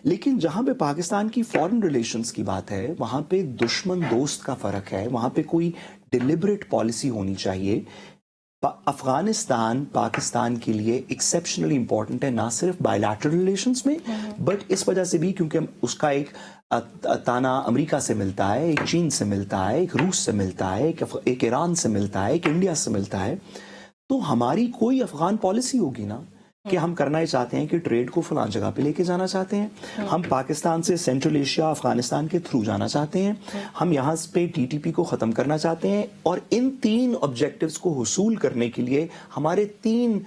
لیکن جہاں پہ پاکستان کی فورن ریلیشنز کی بات ہے وہاں پہ دشمن دوست کا فرق ہے, وہاں پہ کوئی ڈیلیبریٹ پالیسی ہونی چاہیے. افغانستان پاکستان کے لیے ایکسیپشنلی امپورٹنٹ ہے, نہ صرف بائیلیٹرل ریلیشنز میں بٹ اس وجہ سے بھی کیونکہ اس کا ایک تانا امریکہ سے ملتا ہے, ایک چین سے ملتا ہے, ایک روس سے ملتا ہے, ایک ایران سے ملتا ہے, ایک انڈیا سے ملتا ہے. تو ہماری کوئی افغان پالیسی ہوگی نا کہ ہم کرنا ہی چاہتے ہیں کہ ٹریڈ کو فلاں جگہ پہ لے کے جانا چاہتے ہیں, ہم پاکستان سے سینٹرل ایشیا افغانستان کے تھرو جانا چاہتے ہیں, ہم یہاں پہ ٹی ٹی پی کو ختم کرنا چاہتے ہیں, اور ان 3 آبجیکٹیوز کو حصول کرنے کے لیے ہمارے 3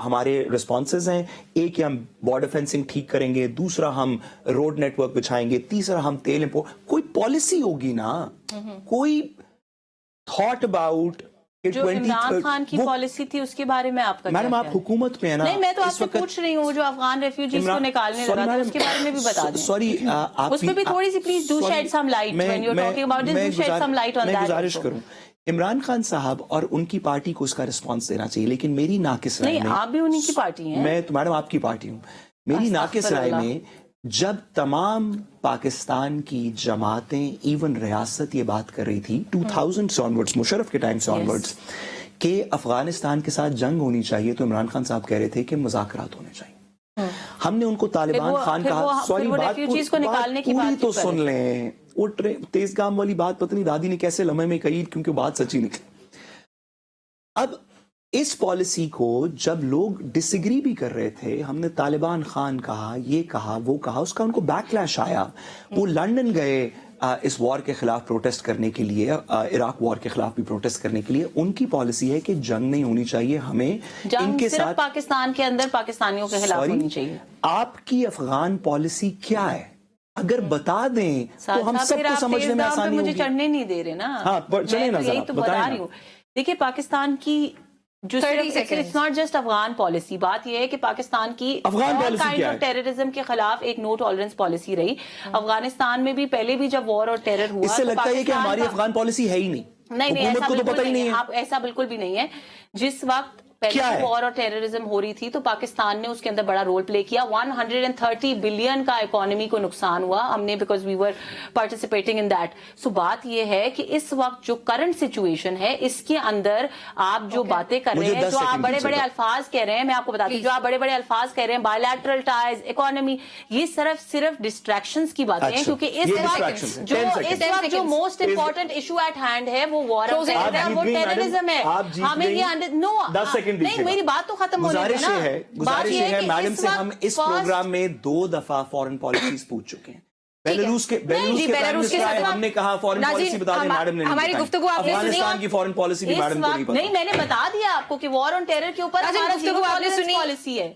ہمارے رسپانسز ہیں. ایک ہم بارڈر فینسنگ ٹھیک کریں گے, دوسرا ہم روڈ نیٹ ورک بچھائیں گے, تیسرا ہم تیل کوئی پالیسی ہوگی نا, کوئی تھاٹ اباؤٹ جو عمران خان کی پالیسی تھی اس کے بارے میں آپ کا کیا میڈم آپ حکومت میں ہے نا. نہیں میں تو آپ سے پوچھ رہی ہوں جو افغان ریفیوجیز کو نکالنے لگا تھا اس کے بارے میں بھی بتا دیں. سوری اس پہ بھی تھوڑی سی please do shed some light when you're talking about this, do shed some light on that. میں گزارش کروں عمران خان صاحب اور ان کی پارٹی کو اس کا رسپانس دینا چاہیے, لیکن میری ناقص رائے میں, نہیں آپ بھی انہی کی پارٹی ہیں, میں تو میڈم آپ کی پارٹی ہوں, میری ناقص رائے میں جب تمام پاکستان کی جماعتیں ایون ریاست یہ بات کر رہی تھی 2000 سے آنورڈز, مشرف کے ٹائم سے آنورڈز, کہ افغانستان کے ساتھ جنگ ہونی چاہیے, تو عمران خان صاحب کہہ رہے تھے کہ مذاکرات ہونے چاہیے. ہم نے ان کو طالبان خان کہا, سوری بات پوری تو سن لیں, وہ تیز گام والی بات پتہ نہیں دادی نے کیسے لمحے میں کہی کیونکہ بات سچی نکلی. اب اس پالیسی کو جب لوگ ڈس ایگری بھی کر رہے تھے, ہم نے طالبان خان کہا, یہ کہا, وہ کہا, اس کا ان کو بیک لیش آیا. وہ لنڈن گئے اس وار کے خلاف پروٹیسٹ کرنے کے لیے, عراق وار کے خلاف بھی پروٹیسٹ کرنے کے لیے. ان کی پالیسی ہے کہ جنگ نہیں ہونی چاہیے, ہمیں ان کے ساتھ پاکستان کے اندر پاکستانیوں کے خلاف ہونی چاہیے. آپ کی افغان پالیسی کیا ہے اگر بتا دیں تو ہم سب کو سمجھنے میں آسانی ہوگی. مجھے چڑھنے نہیں دے رہے نا, ہاں چلیں نا, یہی تو بتا رہی ہوں. دیکھیے پاکستان کی جو it's not just Afghan policy, بات یہ ہے کہ پاکستان کی ٹیررزم کے خلاف ایک نو ٹالرنس پالیسی رہی. افغانستان میں بھی پہلے بھی جب وار اور ٹیرر ہوا, اس سے لگتا ہے کہ ہماری افغان پالیسی ہے ہی نہیں. نہیں ایسا بالکل بھی نہیں ہے. جس وقت پہلے وار اور ٹیررزم ہو رہی تھی تو پاکستان نے اس کے اندر بڑا رول پلے کیا. 130 بلین کا اکانومی کو نقصان ہوا ہم نے, because we were participating in that. So بات یہ ہے کہ اس وقت جو کرنٹ سچویشن ہے اس کے اندر آپ جو باتیں کر رہے ہیں, جو آپ بڑے بڑے الفاظ کہہ رہے ہیں, میں آپ کو بتاتی ہوں, جو آپ بڑے بڑے الفاظ کہہ رہے ہیں, بائیلیٹرل ٹائز, اکانومی, یہ صرف ڈسٹریکشنز کی باتیں ہیں. کیونکہ اس وقت جو most important issue at hand ہے وہ وار اور ٹیررزم ہے. ہمیں یہ نہیں, میری بات تو ختم ہونے گزارش ہے میڈم سے, ہم اس پروگرام میں 2 دفعہ فورن پالیسیز پوچھ چکے ہیں. بیلاروس کے ہم نے کہا فورن پالیسی بتا دیں, میڈم نے ہماری گفتگو افغانستان کی فورن پالیسی بھی میڈم کو نہیں پتا. نہیں, میں نے بتا دیا آپ کو کہ وار آن ٹیرر کے اوپر پالیسی ہے.